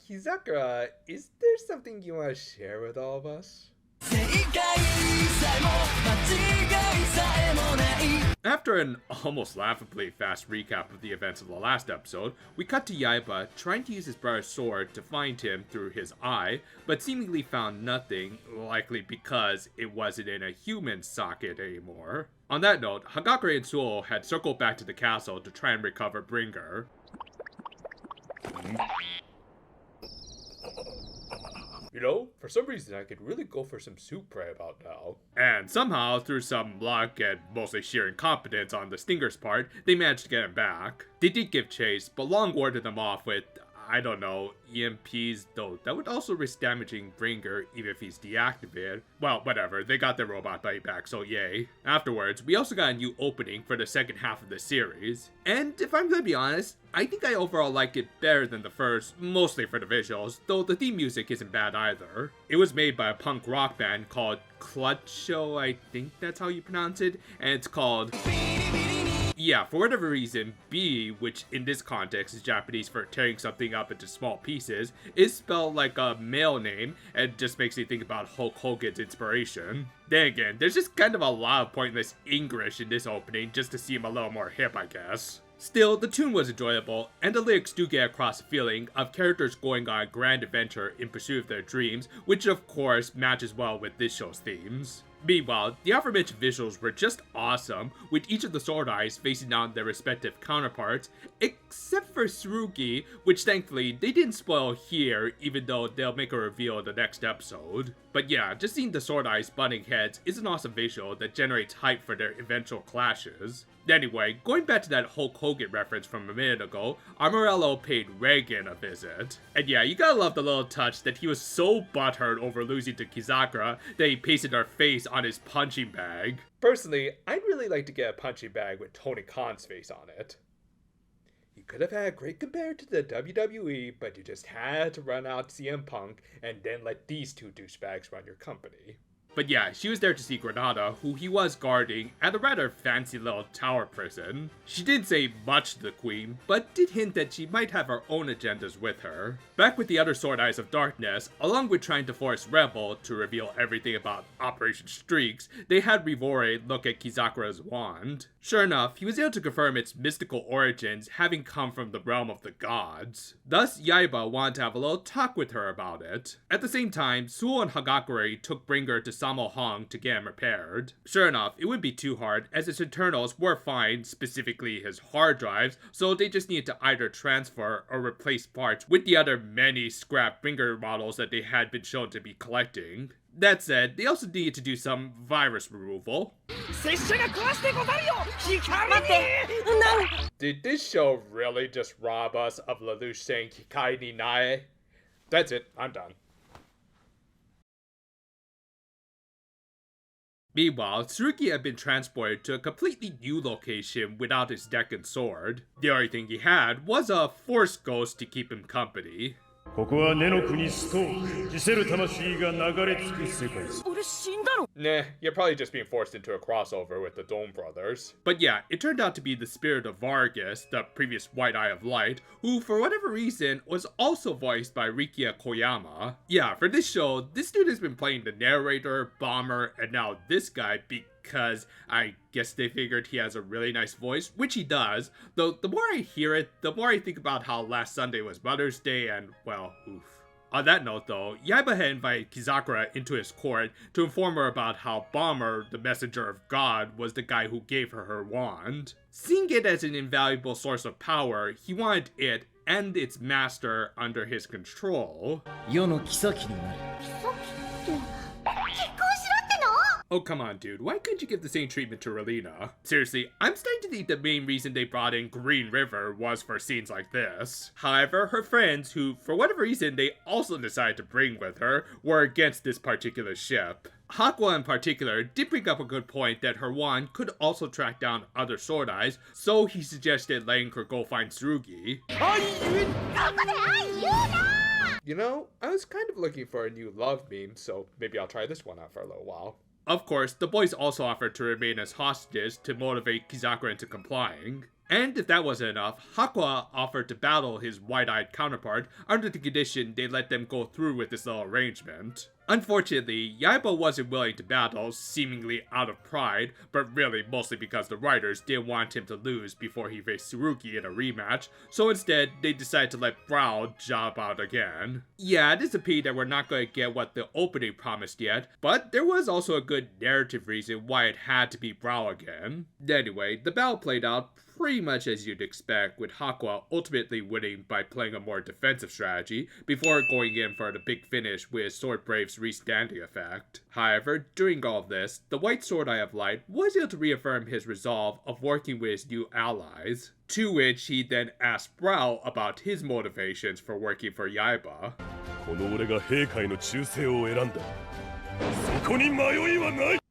Kizakura, is there something you want to share with all of us? After an almost laughably fast recap of the events of the last episode, we cut to Yaiba trying to use his brother's sword to find him through his eye, but seemingly found nothing, likely because it wasn't in a human socket anymore. On that note, Hagakure and Suo had circled back to the castle to try and recover Bringer. You know, for some reason I could really go for some soup right about now. And somehow, through some luck and mostly sheer incompetence on the Stinger's part, they managed to get him back. They did give chase, but Long warded them off with, I don't know, EMPs, though that would also risk damaging Bringer even if he's deactivated. Well, whatever, they got their robot buddy back, so yay. Afterwards, we also got a new opening for the second half of the series. And if I'm gonna be honest, I think I overall like it better than the first, mostly for the visuals, though the theme music isn't bad either. It was made by a punk rock band called Clutcho, I think that's how you pronounce it, and it's called... Yeah, for whatever reason, B, which in this context is Japanese for tearing something up into small pieces, is spelled like a male name, and just makes me think about Hulk Hogan's inspiration. Then again, there's just kind of a lot of pointless English in this opening just to seem a little more hip, I guess. Still, the tune was enjoyable, and the lyrics do get across a feeling of characters going on a grand adventure in pursuit of their dreams, which of course matches well with this show's themes. Meanwhile, the aforementioned visuals were just awesome, with each of the sword eyes facing down their respective counterparts, except for Tsurugi, which thankfully they didn't spoil here, even though they'll make a reveal in the next episode. But yeah, just seeing the sword eyes butting heads is an awesome visual that generates hype for their eventual clashes. Anyway, going back to that Hulk Hogan reference from a minute ago, Amorello paid Reagan a visit. And yeah, you gotta love the little touch that he was so butthurt over losing to Kizakura that he pasted her face on his punching bag. Personally, I'd really like to get a punching bag with Tony Khan's face on it. You could have had a great comparator to the WWE, but you just had to run out CM Punk and then let these two douchebags run your company. But yeah, she was there to see Granada, who he was guarding at a rather fancy little tower prison. She didn't say much to the queen, but did hint that she might have her own agendas with her. Back with the other Sword Eyes of Darkness, along with trying to force Rebel to reveal everything about Operation Streaks, they had Rivore look at Kizakura's wand. Sure enough, he was able to confirm its mystical origins having come from the realm of the gods. Thus, Yaiba wanted to have a little talk with her about it. At the same time, Suo and Hagakure took Bringer to Samo Hong to get him repaired. Sure enough, it wouldn't be too hard, as his internals were fine, specifically his hard drives, so they just needed to either transfer or replace parts with the other many scrap Bringer models that they had been shown to be collecting. That said, they also needed to do some virus removal. Did this show really just rob us of Lelouch saying Kikai ni nae? That's it, I'm done. Meanwhile, Tsurugi had been transported to a completely new location without his deck and sword. The only thing he had was a force ghost to keep him company. Nah, you're probably just being forced into a crossover with the Dome Brothers. But yeah, it turned out to be the spirit of Vargas, the previous White Eye of Light, who for whatever reason was also voiced by Rikia Koyama. Yeah, for this show, this dude has been playing the narrator, Bomber, and now this guy because I guess they figured he has a really nice voice, which he does, though the more I hear it, the more I think about how last Sunday was Mother's Day and, well, oof. On that note though, Yaiba had invited Kizakura into his court to inform her about how Bomber, the messenger of God, was the guy who gave her her wand. Seeing it as an invaluable source of power, he wanted it and its master under his control. Oh, come on, dude. Why couldn't you give the same treatment to Relina? Seriously, I'm starting to think the main reason they brought in Green River was for scenes like this. However, her friends, who, for whatever reason, they also decided to bring with her, were against this particular ship. Hakwa in particular did bring up a good point that her wand could also track down other Sword Eyes, so he suggested letting her go find Tsurugi. You know, I was kind of looking for a new love meme, so maybe I'll try this one out for a little while. Of course, the boys also offered to remain as hostages to motivate Kizakura into complying. And if that wasn't enough, Hakua offered to battle his wide-eyed counterpart under the condition they let them go through with this little arrangement. Unfortunately, Yaiba wasn't willing to battle, seemingly out of pride, but really mostly because the writers didn't want him to lose before he faced Tsurugi in a rematch, so instead, they decided to let Brawl job out again. Yeah, it is a pity that we're not going to get what the opening promised yet, but there was also a good narrative reason why it had to be Brawl again. Anyway, the battle played out pretty much as you'd expect, with Hakua ultimately winning by playing a more defensive strategy before going in for the big finish with Sword Brave's restanding effect. However, during all of this, the White Sword Eye of Light was able to reaffirm his resolve of working with his new allies, to which he then asked Brawl about his motivations for working for Yaiba.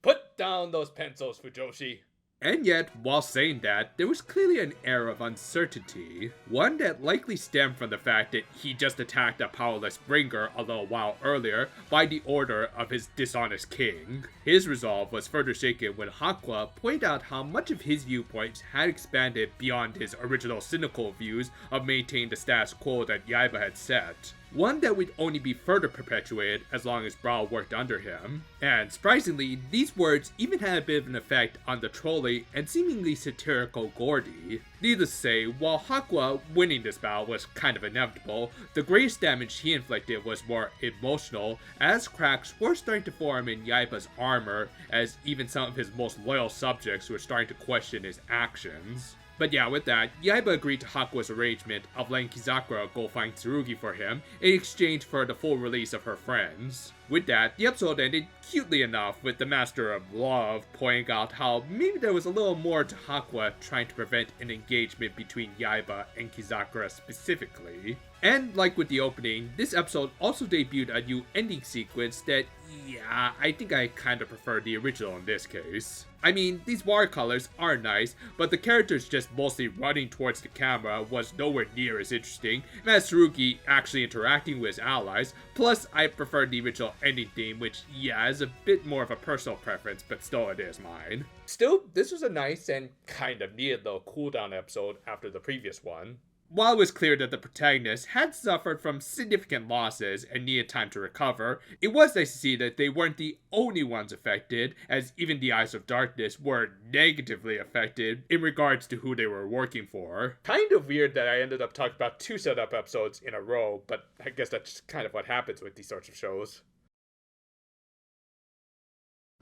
Put down those pencils, Fujoshi. And yet, while saying that, there was clearly an air of uncertainty, one that likely stemmed from the fact that he just attacked a powerless bringer a little while earlier by the order of his dishonest king. His resolve was further shaken when Hakua pointed out how much of his viewpoints had expanded beyond his original cynical views of maintaining the status quo that Yaiba had set. One that would only be further perpetuated as long as Brawl worked under him. And surprisingly, these words even had a bit of an effect on the trolly and seemingly satirical Gordy. Needless to say, while Hakua winning this battle was kind of inevitable, the greatest damage he inflicted was more emotional, as cracks were starting to form in Yaiba's armor, as even some of his most loyal subjects were starting to question his actions. But yeah, with that, Yaiba agreed to Hakua's arrangement of letting Kizakura go find Tsurugi for him in exchange for the full release of her friends. With that, the episode ended cutely enough with the Master of Love pointing out how maybe there was a little more to Hakua trying to prevent an engagement between Yaiba and Kizakura specifically. And like with the opening, this episode also debuted a new ending sequence that, yeah, I think I kinda prefer the original in this case. I mean, these watercolors are nice, but the characters just mostly running towards the camera was nowhere near as interesting, and as Tsurugi actually interacting with his allies, plus I prefer the original ending theme, which, yeah, is a bit more of a personal preference, but still it is mine. Still, this was a nice and kind of needed little cooldown episode after the previous one. While it was clear that the protagonist had suffered from significant losses and needed time to recover, it was nice to see that they weren't the only ones affected, as even the Eyes of Darkness were negatively affected in regards to who they were working for. Kind of weird that I ended up talking about 2 setup episodes in a row, but I guess that's just kind of what happens with these sorts of shows.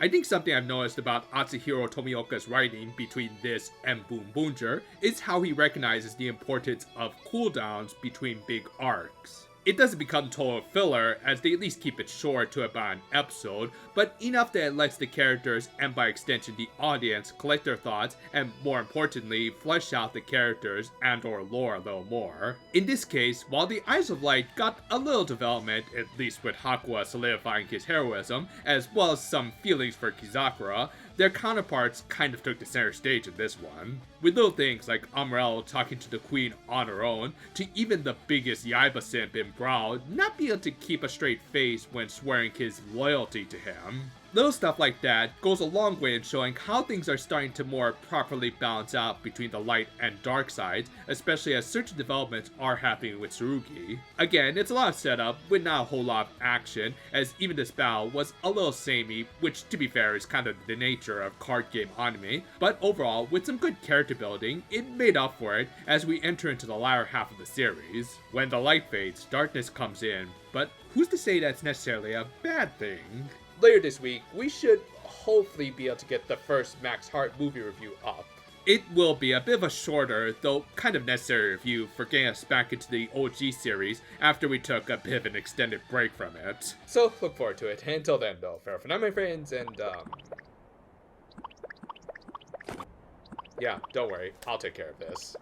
I think something I've noticed about Atsuhiro Tomioka's writing between this and Boom Boomger is how he recognizes the importance of cooldowns between big arcs. It doesn't become total filler, as they at least keep it short to about an episode, but enough that it lets the characters, and by extension the audience, collect their thoughts, and more importantly, flesh out the characters and or lore a little more. In this case, while the Eyes of Light got a little development, at least with Hakua solidifying his heroism, as well as some feelings for Kizakura, their counterparts kind of took the center stage in this one. With little things like Umbrella talking to the queen on her own, to even the biggest Yaiba simp in Brawl not be able to keep a straight face when swearing his loyalty to him. Little stuff like that goes a long way in showing how things are starting to more properly balance out between the light and dark sides, especially as certain developments are happening with Tsurugi. Again, it's a lot of setup with not a whole lot of action, as even this battle was a little samey, which to be fair is kind of the nature of card game anime, but overall, with some good character building, it made up for it as we enter into the latter half of the series. When the light fades, darkness comes in, but who's to say that's necessarily a bad thing? Later this week, we should hopefully be able to get the first Max Heart movie review up. It will be a bit of a shorter, though kind of necessary review for getting us back into the OG series after we took a bit of an extended break from it. So, look forward to it. Until then, though, farewell for now, my friends, and, yeah, don't worry. I'll take care of this.